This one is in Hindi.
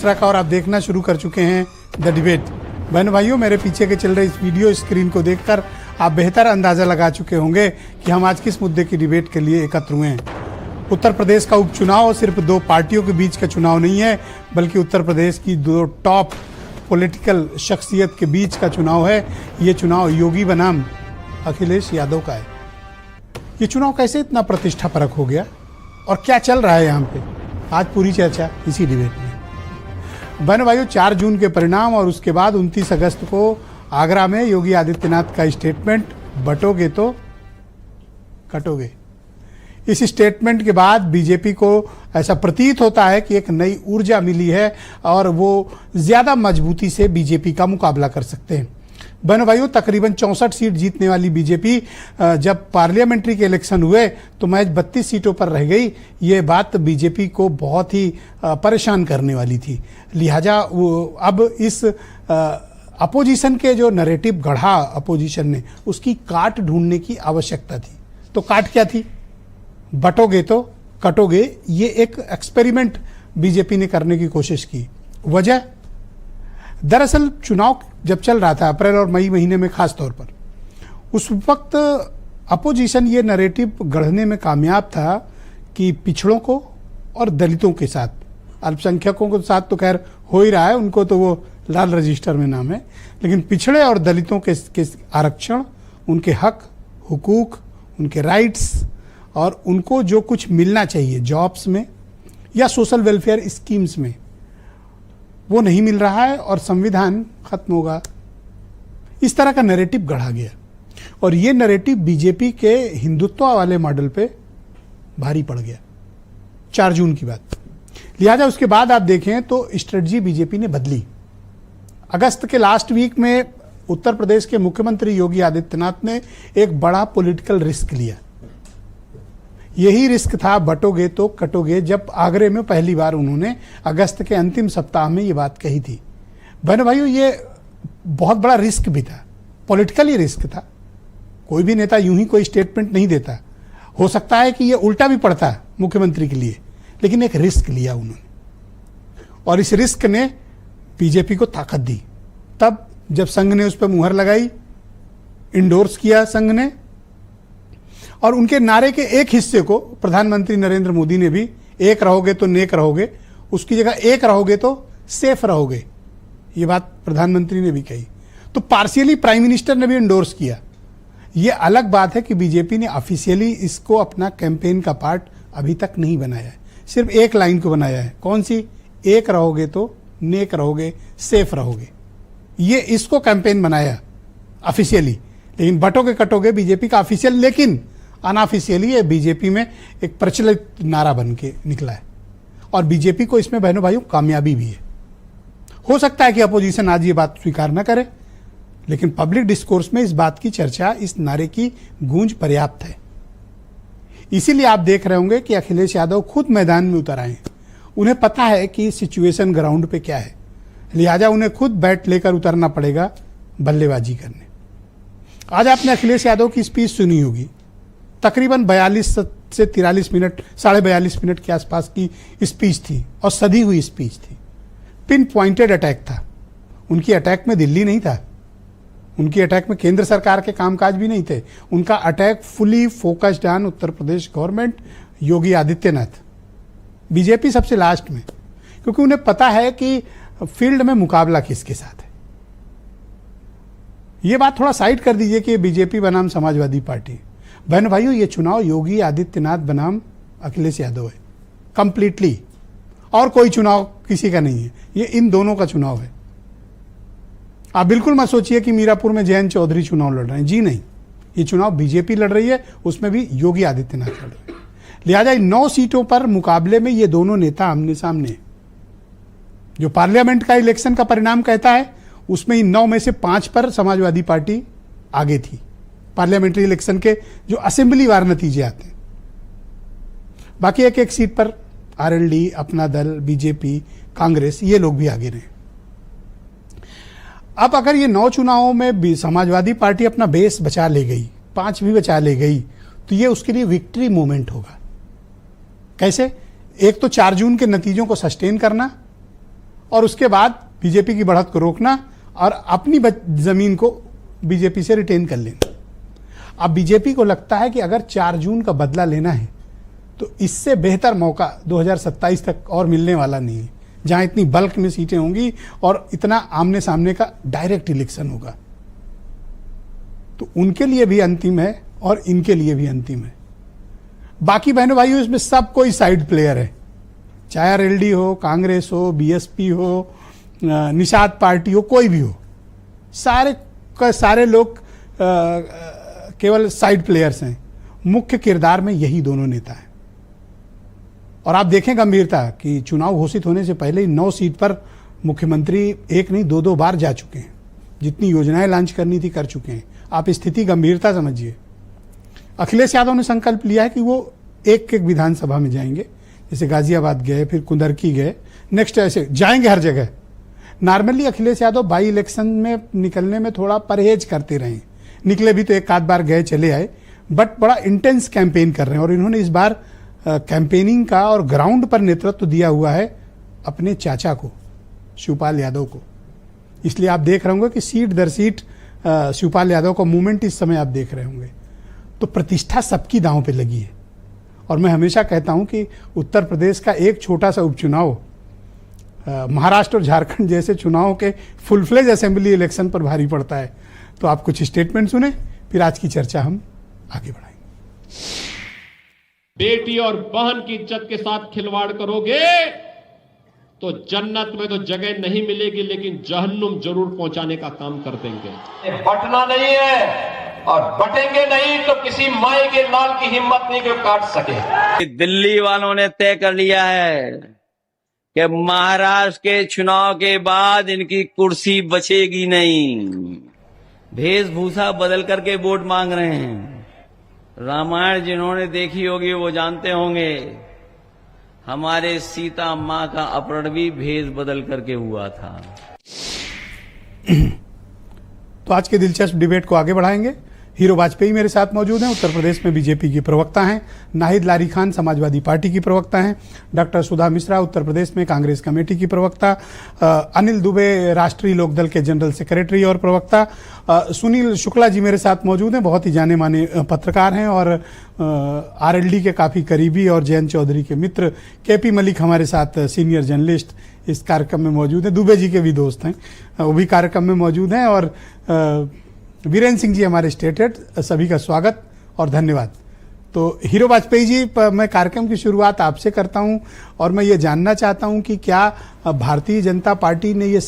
और आप देखना शुरू कर चुके हैं द डिबेट। बहन भाइयों, मेरे पीछे के चल रहे इस वीडियो स्क्रीन को देखकर आप बेहतर अंदाजा लगा चुके होंगे कि हम आज किस मुद्दे की डिबेट के लिए एकत्र हुए हैं। उत्तर प्रदेश का उपचुनाव सिर्फ दो पार्टियों के बीच का चुनाव नहीं है, बल्कि उत्तर प्रदेश की दो टॉप पॉलिटिकल शख्सियत के बीच का चुनाव है। ये चुनाव योगी बनाम अखिलेश यादव का है। ये चुनाव कैसे इतना प्रतिष्ठापरक हो गया और क्या चल रहा है यहाँ पे, आज पूरी चर्चा इसी डिबेट में। बहन भाइयों, 4 जून के परिणाम और उसके बाद 29 अगस्त को आगरा में योगी आदित्यनाथ का स्टेटमेंट, बटोगे तो कटोगे। इस स्टेटमेंट के बाद बीजेपी को ऐसा प्रतीत होता है कि एक नई ऊर्जा मिली है और वो ज्यादा मजबूती से बीजेपी का मुकाबला कर सकते हैं। बहन भाइयों, तकरीबन 64 सीट जीतने वाली बीजेपी जब पार्लियामेंट्री के इलेक्शन हुए तो महज 32 सीटों पर रह गई। ये बात बीजेपी को बहुत ही परेशान करने वाली थी। लिहाजा अब इस अपोजिशन के जो नैरेटिव गढ़ा अपोजिशन ने, उसकी काट ढूंढने की आवश्यकता थी। तो काट क्या थी? बटोगे तो कटोगे। ये एक एक्सपेरिमेंट बीजेपी ने करने की कोशिश की। वजह, दरअसल चुनाव जब चल रहा था अप्रैल और मई महीने में खास तौर पर, उस वक्त अपोजिशन ये नैरेटिव गढ़ने में कामयाब था कि पिछड़ों को और दलितों के साथ, अल्पसंख्यकों के साथ तो खैर हो ही रहा है, उनको तो वो लाल रजिस्टर में नाम है, लेकिन पिछड़े और दलितों के आरक्षण, उनके हक हुकूक, उनके राइट्स और उनको जो कुछ मिलना चाहिए जॉब्स में या सोशल वेलफेयर स्कीम्स में, वो नहीं मिल रहा है और संविधान खत्म होगा। इस तरह का नैरेटिव गढ़ा गया और ये नैरेटिव बीजेपी के हिंदुत्व वाले मॉडल पे भारी पड़ गया 4 जून की बात। लिहाजा उसके बाद आप देखें तो स्ट्रेटजी बीजेपी ने बदली। अगस्त के लास्ट वीक में उत्तर प्रदेश के मुख्यमंत्री योगी आदित्यनाथ ने एक बड़ा पॉलिटिकल रिस्क लिया। यही रिस्क था बटोगे तो कटोगे, जब आगरे में पहली बार उन्होंने अगस्त के अंतिम सप्ताह में ये बात कही थी। बहन भाइयों, ये बहुत बड़ा रिस्क भी था, पॉलिटिकली रिस्क था। कोई भी नेता यूं ही कोई स्टेटमेंट नहीं देता। हो सकता है कि ये उल्टा भी पड़ता मुख्यमंत्री के लिए, लेकिन एक रिस्क लिया उन्होंने और इस रिस्क ने बीजेपी को ताकत दी। तब जब संघ ने उस पर मुहर लगाई, इंडोर्स किया संघ ने, और उनके नारे के एक हिस्से को प्रधानमंत्री नरेंद्र मोदी ने भी, एक रहोगे तो नेक रहोगे, उसकी जगह एक रहोगे तो सेफ रहोगे, ये बात प्रधानमंत्री ने भी कही। तो पार्शियली प्राइम मिनिस्टर ने भी इंडोर्स किया। ये अलग बात है कि बीजेपी ने ऑफिशियली इसको अपना कैंपेन का पार्ट अभी तक नहीं बनाया है, सिर्फ एक लाइन को बनाया है। कौन सी? एक रहोगे तो नेक रहोगे, सेफ रहोगे। ये इसको कैंपेन बनाया ऑफिशियली, लेकिन बटोगे कटोगे बीजेपी का ऑफिशियल, लेकिन अनऑफिशियली ये बीजेपी में एक प्रचलित नारा बन के निकला है और बीजेपी को इसमें बहनों भाइयों कामयाबी भी है। हो सकता है कि अपोजिशन आज ये बात स्वीकार न करे, लेकिन पब्लिक डिस्कोर्स में इस बात की चर्चा, इस नारे की गूंज पर्याप्त है। इसीलिए आप देख रहे होंगे कि अखिलेश यादव खुद मैदान में उतर आए हैं। उन्हें पता है कि सिचुएशन ग्राउंड पे क्या है, लिहाजा उन्हें खुद बैट लेकर उतरना पड़ेगा बल्लेबाजी करने। आज आपने अखिलेश यादव की स्पीच सुनी होगी, तकरीबन 42 से 43 मिनट, 42.5 मिनट के आसपास की स्पीच थी और सधी हुई स्पीच थी। पिन पॉइंटेड अटैक था। उनकी अटैक में दिल्ली नहीं था, उनकी अटैक में केंद्र सरकार के कामकाज भी नहीं थे। उनका attack fully focused on Uttar Pradesh government, Yogi Adityanath. BJP सबसे लास्ट में, क्योंकि उन्हें पता है कि फील्ड में मुकाबला किसके साथ है। ये बात थोड़ा साइड कर दीजिए कि बीजेपी बनाम समाजवादी पार्टी। बहन भाइयों, ये चुनाव योगी आदित्यनाथ बनाम अखिलेश यादव है कंप्लीटली, और कोई चुनाव किसी का नहीं है। ये इन दोनों का चुनाव है। आप बिल्कुल मत सोचिए कि मीरापुर में जयंत चौधरी चुनाव लड़ रहे हैं, जी नहीं। ये चुनाव बीजेपी लड़ रही है, उसमें भी योगी आदित्यनाथ लड़ रहे हैं। लिहाजा इन 9 सीटों पर मुकाबले में ये दोनों नेता आमने सामने। जो पार्लियामेंट का इलेक्शन का परिणाम कहता है, उसमें इन 9 में से 5 पर समाजवादी पार्टी आगे थी। पार्लियामेंट्री इलेक्शन के जो असेंबली वार नतीजे आते हैं, बाकी एक एक सीट पर आरएलडी, अपना दल, बीजेपी, कांग्रेस, ये लोग भी आगे रहे। अब अगर ये 9 चुनावों में भी समाजवादी पार्टी अपना बेस बचा ले गई, 5 भी बचा ले गई, तो ये उसके लिए विक्ट्री मोमेंट होगा। कैसे? एक तो 4 जून के नतीजों को सस्टेन करना और उसके बाद बीजेपी की बढ़त को रोकना और अपनी जमीन को बीजेपी से रिटेन कर लेना। अब बीजेपी को लगता है कि अगर 4 जून का बदला लेना है तो इससे बेहतर मौका 2027 तक और मिलने वाला नहीं है, जहां इतनी बल्क में सीटें होंगी और इतना आमने सामने का डायरेक्ट इलेक्शन होगा। तो उनके लिए भी अंतिम है और इनके लिए भी अंतिम है। बाकी बहनों भाइयों, इसमें सब कोई साइड प्लेयर है, चाहे आरएलडी हो, कांग्रेस हो, बीएसपी हो, निषाद पार्टी हो, कोई भी हो, सारे लोग केवल साइड प्लेयर्स हैं। मुख्य किरदार में यही दोनों नेता हैं। और आप देखें गंभीरता कि चुनाव घोषित होने से पहले ही 9 सीट पर मुख्यमंत्री एक नहीं 2-2 बार जा चुके हैं। जितनी योजनाएं लॉन्च करनी थी कर चुके हैं। आप स्थिति गंभीरता समझिए। अखिलेश यादव ने संकल्प लिया है कि वो एक विधानसभा में जाएंगे, जैसे गाजियाबाद गए, फिर कुंदरकी गए, नेक्स्ट ऐसे जाएंगे हर जगह। Normally Akhilesh Yadav by election में निकलने में थोड़ा परहेज करते रहे, निकले भी तो एक आध बार गए चले आए, बट बड़ा इंटेंस कैंपेन कर रहे हैं। और इन्होंने इस बार कैंपेनिंग का और ग्राउंड पर नेतृत्व दिया हुआ है अपने चाचा को, शिवपाल यादव को। इसलिए आप देख रहे होंगे कि सीट दर सीट शिवपाल यादव का मूवमेंट इस समय आप देख रहे होंगे। तो प्रतिष्ठा सबकी दांव पे लगी है। और मैं हमेशा कहता हूं कि उत्तर प्रदेश का एक छोटा सा उपचुनाव महाराष्ट्र और झारखंड जैसे चुनाव के फुल फ्लेज असेंबली इलेक्शन पर भारी पड़ता है। तो आप कुछ स्टेटमेंट सुने, फिर आज की चर्चा हम आगे बढ़ाएंगे। बेटी और बहन की इज्जत के साथ खिलवाड़ करोगे तो जन्नत में तो जगह नहीं मिलेगी, लेकिन जहन्नुम जरूर पहुंचाने का काम कर देंगे। बटना नहीं है और बटेंगे नहीं तो किसी माई के लाल की हिम्मत नहीं कि काट सके। दिल्ली वालों ने तय कर लिया है कि महाराष्ट्र के चुनाव के बाद इनकी कुर्सी बचेगी नहीं। वेशभूषा बदल करके वोट मांग रहे हैं। रामायण जिन्होंने देखी होगी वो जानते होंगे, हमारे सीता मां का अपहरण भी भेष बदल करके हुआ था। तो आज के दिलचस्प डिबेट को आगे बढ़ाएंगे। हीरो वाजपेयी मेरे साथ मौजूद हैं, उत्तर प्रदेश में बीजेपी की प्रवक्ता हैं। नाहिद लारी खान समाजवादी पार्टी की प्रवक्ता हैं। डॉक्टर सुधा मिश्रा उत्तर प्रदेश में कांग्रेस कमेटी की प्रवक्ता। अनिल दुबे राष्ट्रीय लोकदल के जनरल सेक्रेटरी और प्रवक्ता। सुनील शुक्ला जी मेरे साथ मौजूद हैं, बहुत ही जाने माने पत्रकार हैं और आरएलडी के काफ़ी करीबी और जयंत चौधरी के मित्र। केपी मलिक हमारे साथ सीनियर जर्नलिस्ट इस कार्यक्रम में मौजूद हैं। दुबे जी के भी दोस्त हैं, वो भी कार्यक्रम में मौजूद हैं। और वीरेंद्र सिंह जी हमारे स्टेट हेड। सभी का स्वागत और धन्यवाद। तो हीरो वाजपेयी जी, मैं कार्यक्रम की शुरुआत आपसे करता हूं और मैं ये जानना चाहता हूं कि क्या भारतीय जनता पार्टी ने ये